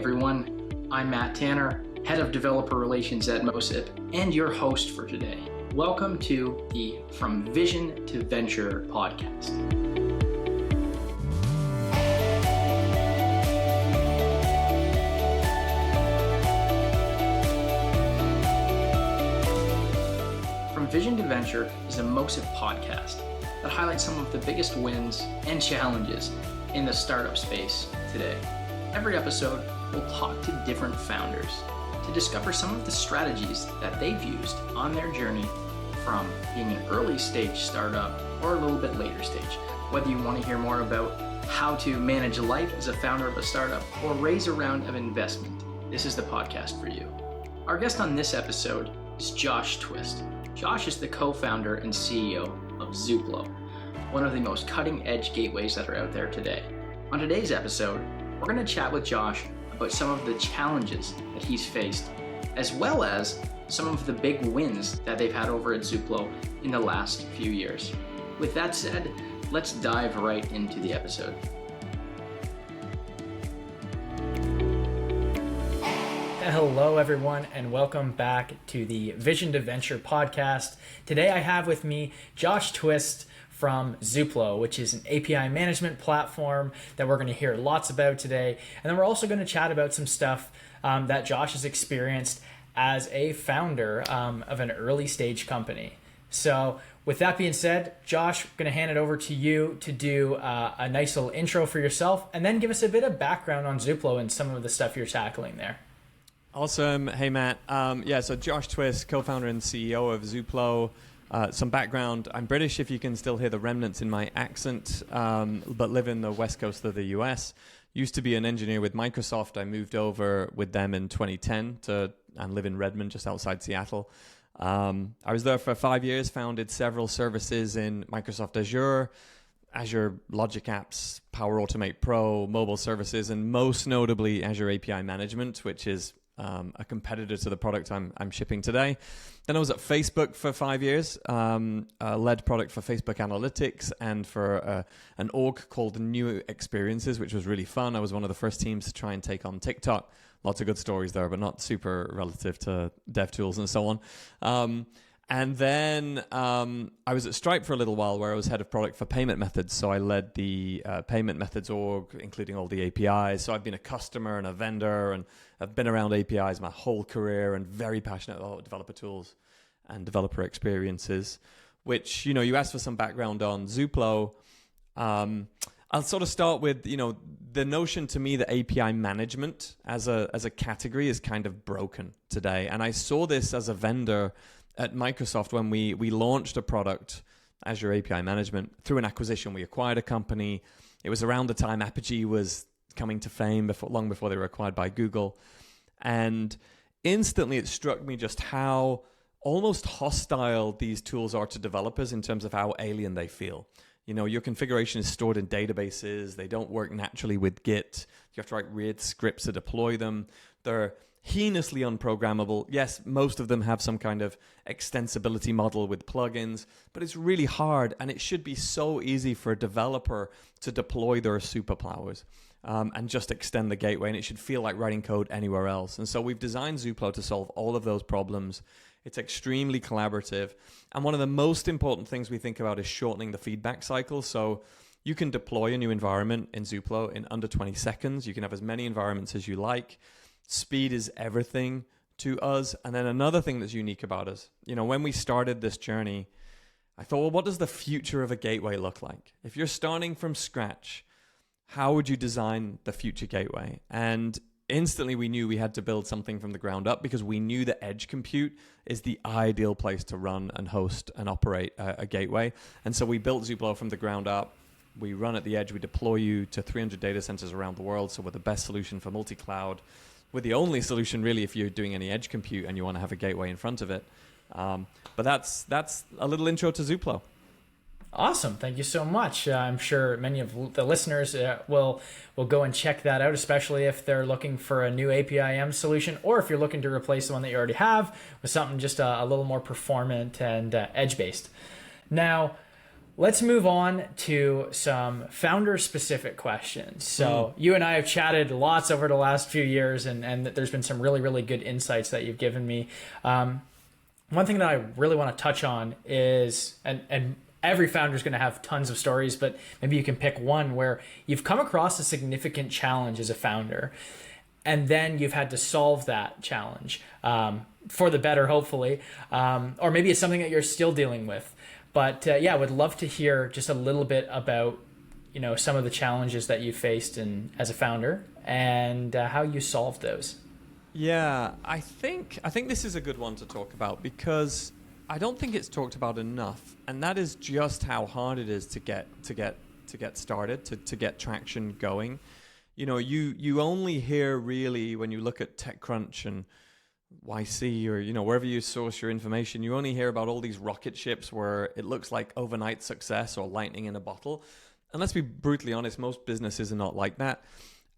everyone. I'm Matt Tanner, Head of Developer Relations at Moesif, and your host for today. Welcome to the From Vision to Venture podcast. From Vision to Venture is a Moesif podcast that highlights some of the biggest wins and challenges in the startup space today. Every episode, we'll talk to different founders to discover some of the strategies that they've used on their journey from being an early stage startup or a little bit later stage. Whether you want to hear more about how to manage life as a founder of a startup or raise a round of investment, this is the podcast for you. Our guest on this episode is Josh Twist. Josh is the co-founder and CEO of Zuplo, one of the most cutting-edge gateways that are out there today. On today's episode, we're going to chat with Josh about some of the challenges that he's faced, as well as some of the big wins that they've had over at Zuplo in the last few years. With that said, let's dive right into the episode. Hello, everyone, and welcome back to the Vision to Venture podcast. Today I have with me Josh Twist from Zuplo, which is an API management platform that we're going to hear lots about today. And then we're also going to chat about some stuff that Josh has experienced as a founder of an early stage company. So with that being said, Josh, I'm going to hand it over to you to do a nice little intro for yourself and then give us a bit of background on Zuplo and some of the stuff you're tackling there. Awesome. Hey, Matt. So Josh Twist, co-founder and CEO of Zuplo. Some background. I'm British, if you can still hear the remnants in my accent, but live in the west coast of the US. Used to be an engineer with Microsoft. I moved over with them in 2010 and live in Redmond, just outside Seattle. I was there for 5 years, founded several services in Microsoft Azure Logic Apps, Power Automate Pro, mobile services, and most notably Azure API Management, which is a competitor to the product I'm shipping today. Then I was at Facebook for 5 years, led product for Facebook Analytics and for an org called New Experiences, which was really fun. I was one of the first teams to try and take on TikTok. Lots of good stories there, but not super relative to DevTools and so on. And then I was at Stripe for a little while where I was head of product for payment methods. So I led the payment methods org, including all the APIs. So I've been a customer and a vendor, and I've been around APIs my whole career and very passionate about developer tools and developer experiences, which, you asked for some background on Zuplo. I'll sort of start with, the notion to me that API management as a category is kind of broken today. And I saw this as a vendor at Microsoft when we launched a product, Azure API Management, through an acquisition. We acquired a company. It was around the time Apigee was coming to fame, long before they were acquired by Google. And instantly it struck me just how almost hostile these tools are to developers in terms of how alien they feel. Your configuration is stored in databases. They don't work naturally with Git. You have to write weird scripts to deploy them. They're heinously unprogrammable. Yes, most of them have some kind of extensibility model with plugins, but it's really hard, and it should be so easy for a developer to deploy their superpowers and just extend the gateway, and it should feel like writing code anywhere else. And so we've designed Zuplo to solve all of those problems. It's extremely collaborative, and one of the most important things we think about is shortening the feedback cycle. So you can deploy a new environment in Zuplo in under 20 seconds. You can have as many environments as you like. Speed is everything to us. And then another thing that's unique about us, when we started this journey, I thought, well, what does the future of a gateway look like? If you're starting from scratch, how would you design the future gateway? And instantly we knew we had to build something from the ground up because we knew that edge compute is the ideal place to run and host and operate a gateway. And so we built Zuplo from the ground up. We run at the edge. We deploy you to 300 data centers around the world. So we're the best solution for multi-cloud. We're the only solution really if you're doing any edge compute and you want to have a gateway in front of it. But that's a little intro to Zuplo. Awesome. Thank you so much. I'm sure many of the listeners will go and check that out, especially if they're looking for a new APIM solution or if you're looking to replace the one that you already have with something just a little more performant and edge-based. Now, let's move on to some founder-specific questions. So you and I have chatted lots over the last few years, and there's been some really, really good insights that you've given me. One thing that I really want to touch on is, and every founder is going to have tons of stories, but maybe you can pick one where you've come across a significant challenge as a founder, and then you've had to solve that challenge for the better, hopefully, or maybe it's something that you're still dealing with. But yeah, I would love to hear just a little bit about, some of the challenges that you faced as a founder and how you solved those. Yeah, I think this is a good one to talk about because I don't think it's talked about enough, and that is just how hard it is to get started, to get traction going. You only hear really when you look at TechCrunch and YC or wherever you source your information, you only hear about all these rocket ships where it looks like overnight success or lightning in a bottle. And let's be brutally honest, most businesses are not like that.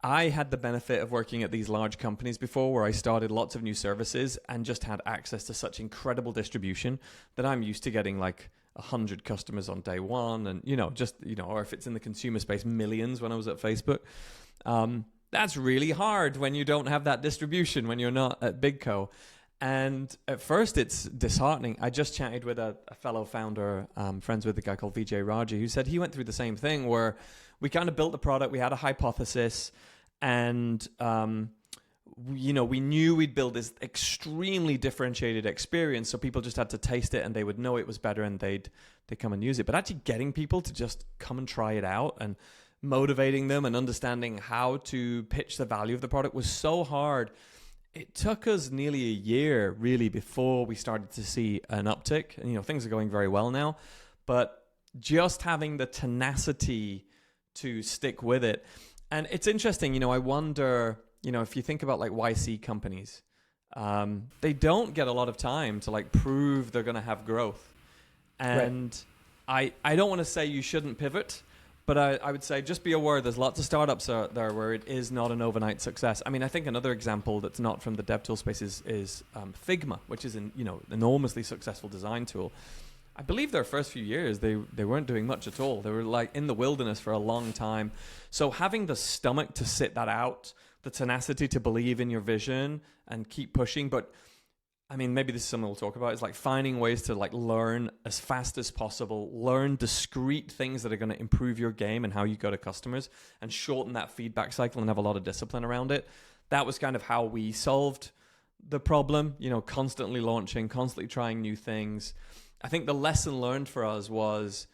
I had the benefit of working at these large companies before where I started lots of new services and just had access to such incredible distribution that I'm used to getting like 100 customers on day one and, or if it's in the consumer space, millions when I was at Facebook. That's really hard when you don't have that distribution, when you're not at Big Co. And at first it's disheartening. I just chatted with a fellow founder, friends with a guy called Vijay Raji, who said he went through the same thing where we kind of built the product, we had a hypothesis, and we knew we'd build this extremely differentiated experience, so people just had to taste it and they would know it was better and they'd come and use it. But actually getting people to just come and try it out and motivating them and understanding how to pitch the value of the product was so hard. It took us nearly a year really before we started to see an uptick. And things are going very well now, but just having the tenacity to stick with it. And it's interesting, I wonder, if you think about like YC companies, they don't get a lot of time to like prove they're going to have growth. And right. I don't want to say you shouldn't pivot, but I would say just be aware there's lots of startups out there where it is not an overnight success. I mean, I think another example that's not from the dev tool space is Figma, which is an enormously successful design tool. I believe their first few years, they weren't doing much at all. They were like in the wilderness for a long time. So having the stomach to sit that out, the tenacity to believe in your vision and keep pushing. But I mean, maybe this is something we'll talk about, is like finding ways to like learn as fast as possible, learn discrete things that are going to improve your game and how you go to customers and shorten that feedback cycle and have a lot of discipline around it. That was kind of how we solved the problem, constantly launching, constantly trying new things. I think the lesson learned for us was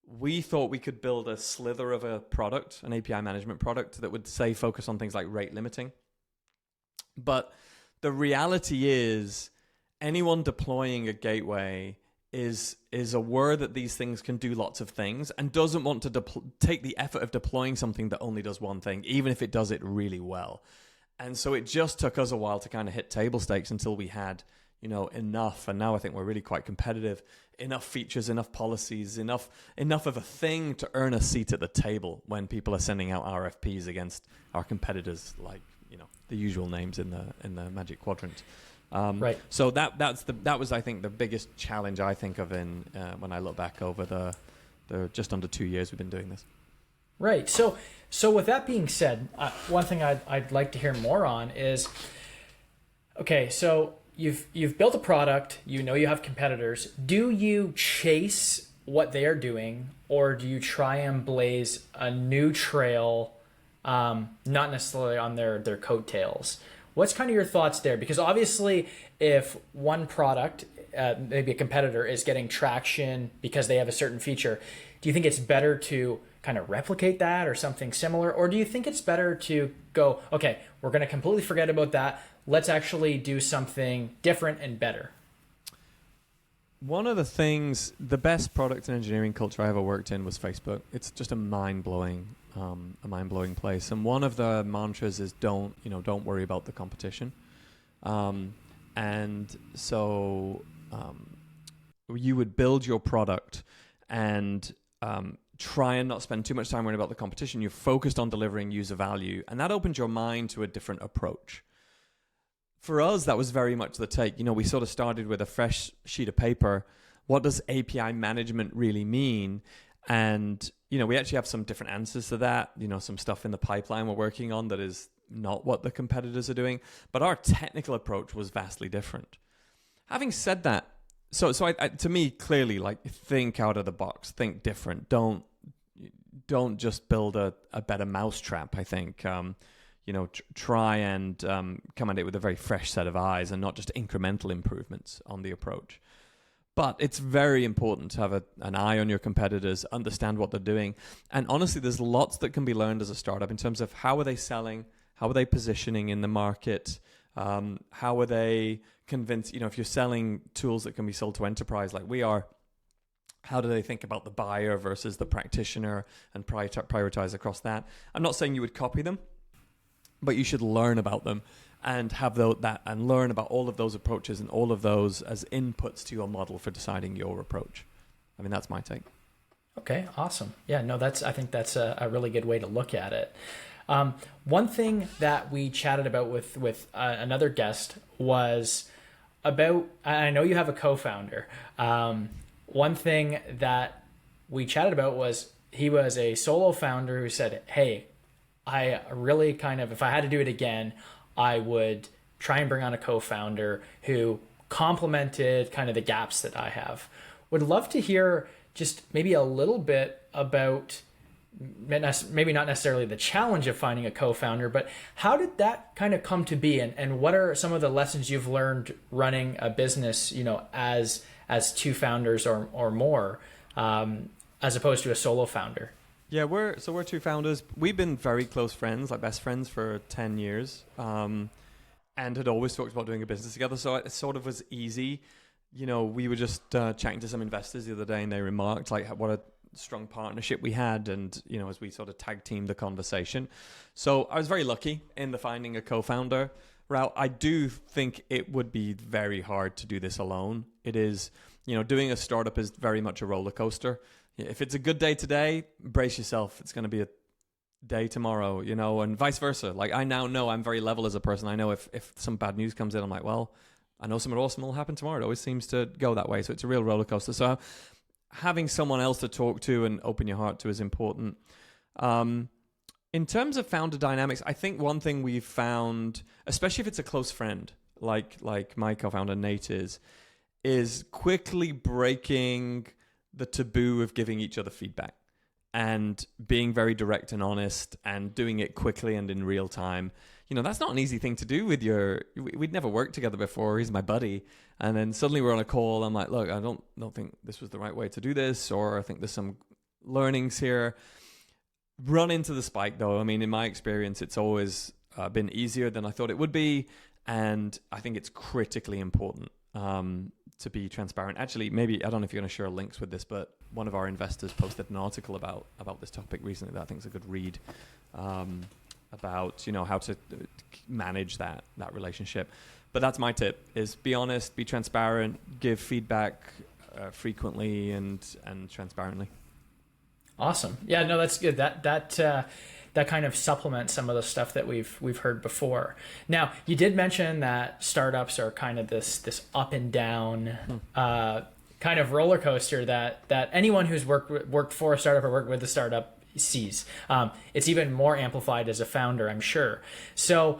we thought we could build a slither of a product, an API management product that would say focus on things like rate limiting. But the reality is anyone deploying a gateway is aware that these things can do lots of things and doesn't want to take the effort of deploying something that only does one thing, even if it does it really well. And so it just took us a while to kind of hit table stakes until we had enough, and now I think we're really quite competitive, enough features, enough policies, enough of a thing to earn a seat at the table when people are sending out RFPs against our competitors, like the usual names in the Magic Quadrant. Right. So that was I think the biggest challenge I think of in when I look back over the just under 2 years we've been doing this. Right. So with that being said, one thing I'd like to hear more on is, okay, so You've built a product, you have competitors. Do you chase what they are doing, or do you try and blaze a new trail, not necessarily on their coattails? What's kind of your thoughts there? Because obviously if one product, maybe a competitor, is getting traction because they have a certain feature, do you think it's better to kind of replicate that or something similar? Or do you think it's better to go, okay, we're going to completely forget about that. Let's actually do something different and better? One of the things, the best product and engineering culture I ever worked in was Facebook. It's just a mind-blowing place. And one of the mantras is don't worry about the competition. And so you would build your product and try and not spend too much time worrying about the competition. You're focused on delivering user value, and that opens your mind to a different approach. For us, that was very much the take. We sort of started with a fresh sheet of paper, what does API management really mean? And, we actually have some different answers to that, some stuff in the pipeline we're working on that is not what the competitors are doing. But our technical approach was vastly different. Having said that, so I to me, clearly, like, think out of the box, think different. Don't just build a better mousetrap, I think. Try and come at it with a very fresh set of eyes and not just incremental improvements on the approach. But it's very important to have an eye on your competitors, understand what they're doing. And honestly, there's lots that can be learned as a startup in terms of how are they selling, how are they positioning in the market, how are they convinced, if you're selling tools that can be sold to enterprise like we are, how do they think about the buyer versus the practitioner and prioritize across that? I'm not saying you would copy them, but you should learn about them and have that and learn about all of those approaches and all of those as inputs to your model for deciding your approach. I mean, that's my take. Okay, awesome. Yeah, no, I think that's a really good way to look at it. One thing that we chatted about with another guest was about, I know you have a co-founder. One thing that we chatted about was he was a solo founder who said, hey, I really if I had to do it again, I would try and bring on a co-founder who complemented kind of the gaps that I have. Would love to hear just maybe a little bit about, maybe not necessarily the challenge of finding a co-founder, but how did that kind of come to be? And what are some of the lessons you've learned running a business, as two founders or more, as opposed to a solo founder? Yeah, we're two founders. We've been very close friends, like best friends for 10 years, and had always talked about doing a business together. So it sort of was easy. We were just chatting to some investors the other day, and they remarked like what a strong partnership we had, and as we sort of tag teamed the conversation. So I was very lucky in the finding a co-founder route. I do think it would be very hard to do this alone. It is, doing a startup is very much a roller coaster. If it's a good day today, brace yourself. It's going to be a day tomorrow, and vice versa. Like, I now know I'm very level as a person. I know if some bad news comes in, I'm like, well, I know something awesome will happen tomorrow. It always seems to go that way. So it's a real roller coaster. So having someone else to talk to and open your heart to is important. In terms of founder dynamics, I think one thing we've found, especially if it's a close friend, like my co-founder Nate is quickly breaking the taboo of giving each other feedback and being very direct and honest and doing it quickly and in real time. That's not an easy thing to do with we'd never worked together before. He's my buddy. And then suddenly we're on a call. I'm like, look, I don't think this was the right way to do this, or I think there's some learnings here. Run into the spike though. I mean, in my experience, it's always been easier than I thought it would be. And I think it's critically important to be transparent. Actually, maybe, I don't know if you're going to share links with this, but one of our investors posted an article about this topic recently that I think is a good read, about how to manage that relationship. But that's my tip: is be honest, be transparent, give feedback frequently and transparently. Awesome. Yeah, no, that's good. That kind of supplements some of the stuff that we've heard before. Now, you did mention that startups are kind of this up and down kind of roller coaster that anyone who's worked for a startup or worked with a startup sees. It's even more amplified as a founder, I'm sure. So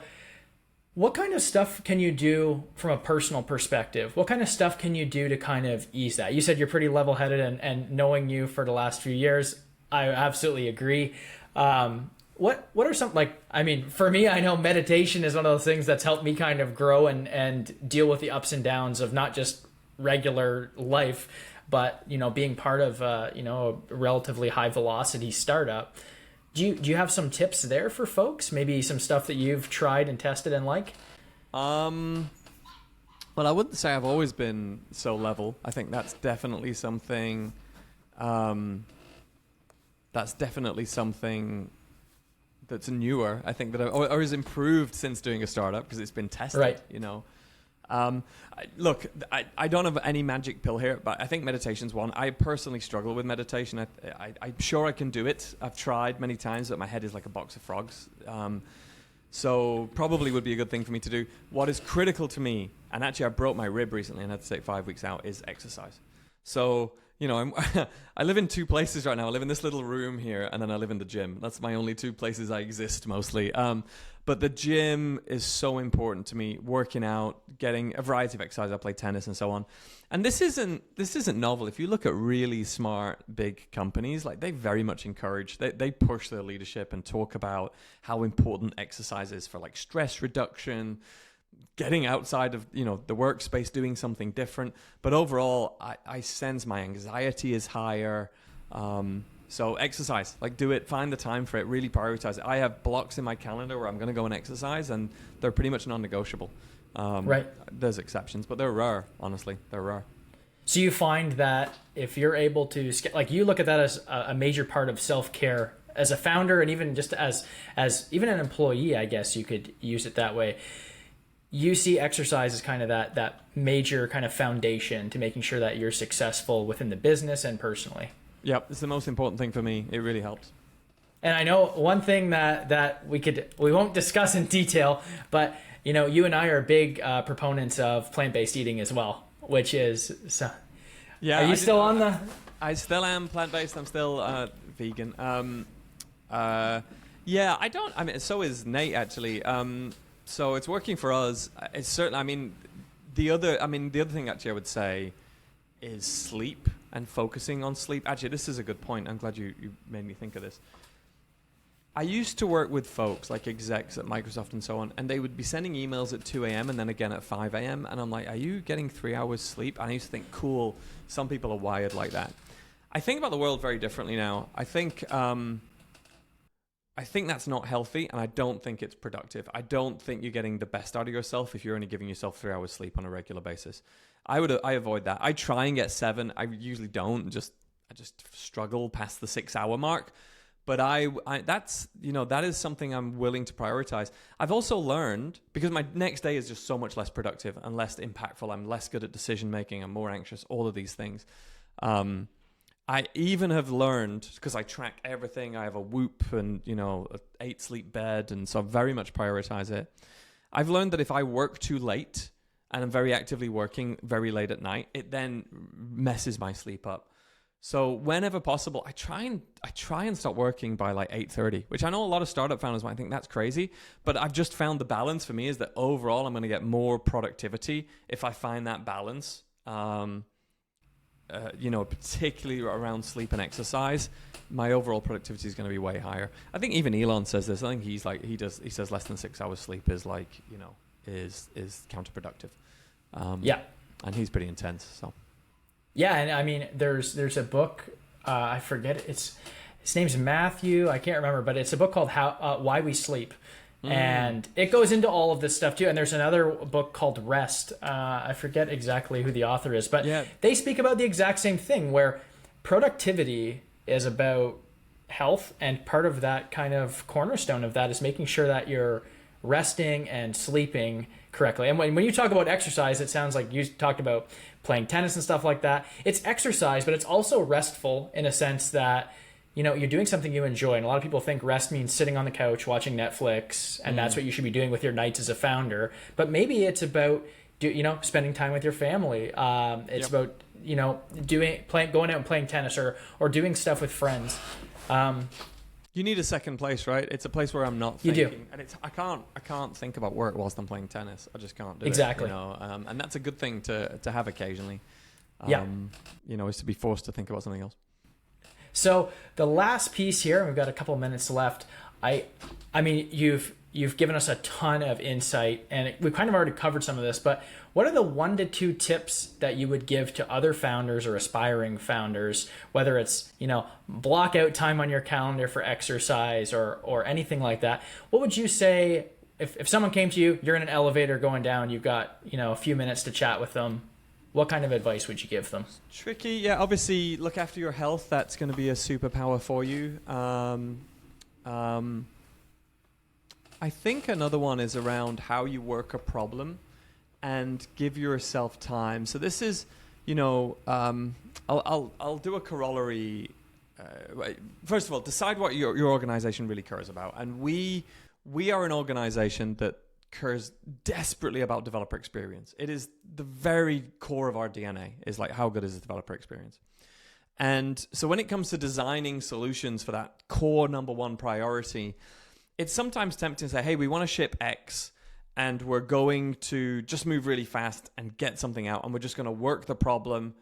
what kind of stuff can you do from a personal perspective? What kind of stuff can you do to kind of ease that? You said you're pretty level-headed, and knowing you for the last few years, I absolutely agree. What are some, for me, I know meditation is one of those things that's helped me kind of grow and deal with the ups and downs of not just regular life, but, being part of, a relatively high velocity startup. Do you have some tips there for folks? Maybe some stuff that you've tried and tested and like? Well, I wouldn't say I've always been so level. I think that's definitely something, that's newer. I think that or has improved since doing a startup because it's been tested, right. Look, I don't have any magic pill here, but I think meditation's one. I personally struggle with meditation. I'm sure I can do it. I've tried many times, but my head is like a box of frogs. So probably would be a good thing for me to do. What is critical to me, and actually I broke my rib recently and had to take 5 weeks out, is exercise. So, I live in two places right now. I live in this little room here, and then I live in the gym. That's my only two places I exist mostly. But the gym is so important to me. Working out, getting a variety of exercise. I play tennis and so on. And this isn't novel. If you look at really smart big companies, like they very much encourage, they push their leadership and talk about how important exercise is for like stress reduction, getting outside of the workspace, doing something different. But overall, I sense my anxiety is higher. So exercise, like do it, find the time for it, really prioritize it. I have blocks in my calendar where I'm going to go and exercise, and they're pretty much non-negotiable. Right. There's exceptions, but they're rare, honestly. They're rare. So you find that if you're able to, like, you look at that as a major part of self-care as a founder, and even just as even an employee, I guess you could use it that way. You see exercise as kind of that major kind of foundation to making sure that you're successful within the business and personally. Yep, it's the most important thing for me. It really helps. And I know one thing that we won't discuss in detail, but you and I are big proponents of plant-based eating as well, which is so. Yeah, are you still on the? I still am plant-based. I'm still vegan. Yeah, I don't. I mean, so is Nate actually. So it's working for us. It's certain. I mean, the other thing actually I would say is sleep and focusing on sleep. Actually, this is a good point. I'm glad you made me think of this. I used to work with folks like execs at Microsoft and so on, and they would be sending emails at 2 a.m. and then again at 5 a.m. And I'm like, are you getting 3 hours sleep? And I used to think, cool, some people are wired like that. I think about the world very differently now. I think that's not healthy, and I don't think it's productive. I don't think you're getting the best out of yourself if you're only giving yourself 3 hours sleep on a regular basis. I avoid that. I try and get 7. I usually don't. I just struggle past the 6 hour mark. But that is something I'm willing to prioritize. I've also learned, because my next day is just so much less productive and less impactful. I'm less good at decision making. I'm more anxious. All of these things. I even have learned, because I track everything. I have a Whoop and a 8 sleep bed, and so I very much prioritize it. I've learned that if I work too late and I'm very actively working very late at night, it then messes my sleep up. So whenever possible, I try and stop working by like 8:30, which I know a lot of startup founders might think that's crazy, but I've just found the balance for me is that overall I'm going to get more productivity if I find that balance. Particularly around sleep and exercise, my overall productivity is going to be way higher. I think even Elon says this. I think he says less than 6 hours sleep is is counterproductive. And he's pretty intense. So. Yeah, and I mean, there's a book, I forget his name's Matthew, I can't remember, but it's a book called Why We Sleep, and it goes into all of this stuff too. And there's another book called Rest. I forget exactly who the author is, but they speak about the exact same thing, where productivity is about health, and part of that kind of cornerstone of that is making sure that you're resting and sleeping correctly. And when you talk about exercise, it sounds like you talked about playing tennis and stuff like that. It's exercise, but it's also restful in a sense that you're doing something you enjoy. And a lot of people think rest means sitting on the couch watching Netflix, and that's what you should be doing with your nights as a founder. But maybe it's about spending time with your family. It's about going out and playing tennis or doing stuff with friends. You need a second place, right? It's a place where I'm not thinking. You do. And I can't think about work whilst I'm playing tennis. I just can't do exactly. it. And that's a good thing to have occasionally. Is to be forced to think about something else. So the last piece here, and we've got a couple of minutes left. I mean, you've given us a ton of insight, and we've kind of already covered some of this, but what are the 1 to 2 tips that you would give to other founders or aspiring founders, whether it's, block out time on your calendar for exercise or anything like that? What would you say if someone came to you, you're in an elevator going down, you've got, a few minutes to chat with them, what kind of advice would you give them? Tricky. Yeah, obviously look after your health. That's going to be a superpower for you. I think another one is around how you work a problem and give yourself time. So this is, I'll do a corollary. First of all, decide what your organization really cares about. And we are an organization that cares desperately about developer experience. It is the very core of our DNA, is like, how good is the developer experience? And so when it comes to designing solutions for that core number one priority, it's sometimes tempting to say, hey, we want to ship X and we're going to just move really fast and get something out and we're just going to work the problem.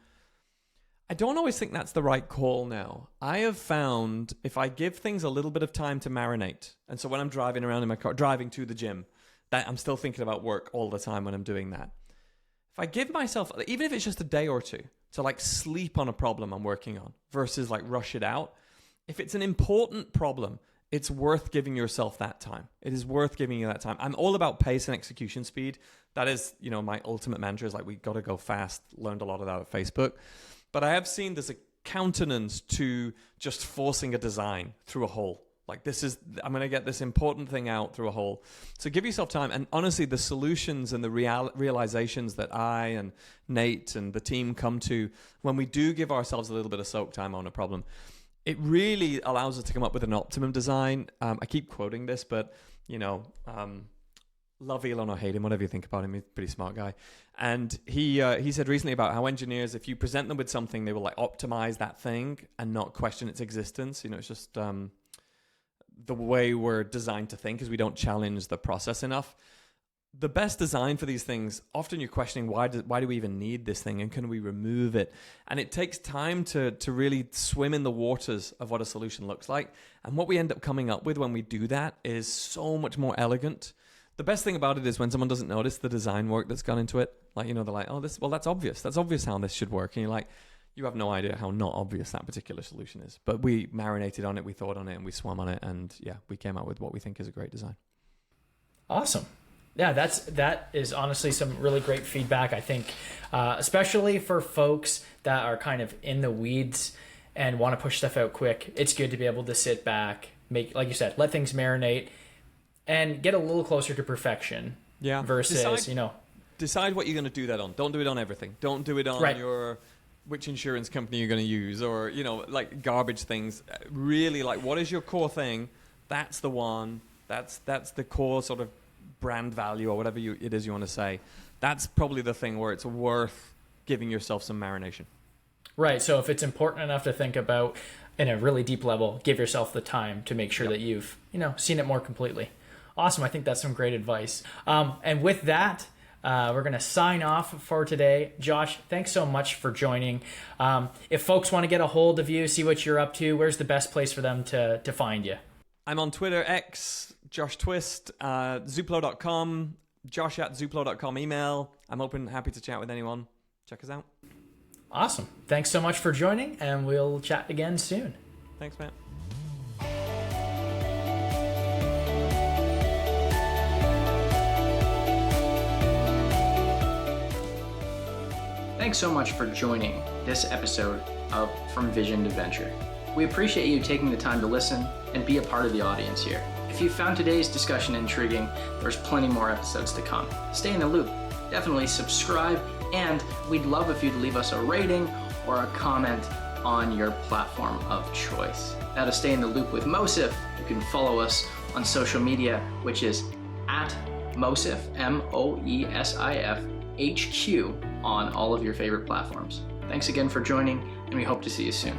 I don't always think that's the right call now. I have found if I give things a little bit of time to marinate, and so when I'm driving around in my car, driving to the gym, that I'm still thinking about work all the time when I'm doing that. If I give myself, even if it's just a day or two, to like sleep on a problem I'm working on versus like rush it out, if it's an important problem, it's worth giving yourself that time. It is worth giving you that time. I'm all about pace and execution speed. That is, my ultimate mantra is like, we got to go fast. Learned a lot of that at Facebook. But I have seen there's a countenance to just forcing a design through a hole. Like I'm going to get this important thing out through a hole. So give yourself time. And honestly, the solutions and the realizations that I and Nate and the team come to when we do give ourselves a little bit of soak time on a problem, it really allows us to come up with an optimum design. I keep quoting this, but love Elon or hate him, whatever you think about him, he's a pretty smart guy. And he said recently about how engineers, if you present them with something, they will like optimize that thing and not question its existence. It's just the way we're designed to think is we don't challenge the process enough. The best design for these things, often you're questioning why do we even need this thing and can we remove it? And it takes time to really swim in the waters of what a solution looks like. And what we end up coming up with when we do that is so much more elegant. The best thing about it is when someone doesn't notice the design work that's gone into it. Like, they're like, that's obvious. That's obvious how this should work. And you're like, you have no idea how not obvious that particular solution is. But we marinated on it, we thought on it, and we swam on it. And yeah, we came out with what we think is a great design. Awesome. Yeah, that is honestly some really great feedback, I think, especially for folks that are kind of in the weeds and want to push stuff out quick. It's good to be able to sit back, like you said, let things marinate and get a little closer to perfection. Yeah. Versus, decide what you're going to do that on. Don't do it on everything. Don't do it on which insurance company you're going to use or, like garbage things. Really, like, what is your core thing? That's the one. That's the core sort of brand value or whatever it is you want to say. That's probably the thing where it's worth giving yourself some marination. Right. So if it's important enough to think about in a really deep level, give yourself the time to make sure that you've, seen it more completely. Awesome. I think that's some great advice. And with that, we're going to sign off for today. Josh, thanks so much for joining. If folks want to get a hold of you, see what you're up to, where's the best place for them to find you? I'm on Twitter, X, Josh Twist, Zuplo.com, josh@zuplo.com email. I'm happy to chat with anyone. Check us out. Awesome. Thanks so much for joining, and we'll chat again soon. Thanks, Matt. Thanks so much for joining this episode of From Vision to Venture. We appreciate you taking the time to listen and be a part of the audience here. If you found today's discussion intriguing, there's plenty more episodes to come. Stay in the loop. Definitely subscribe, and we'd love if you'd leave us a rating or a comment on your platform of choice. Now, to stay in the loop with Moesif, you can follow us on social media, which is at Moesif, Moesif HQ on all of your favorite platforms. Thanks again for joining, and we hope to see you soon.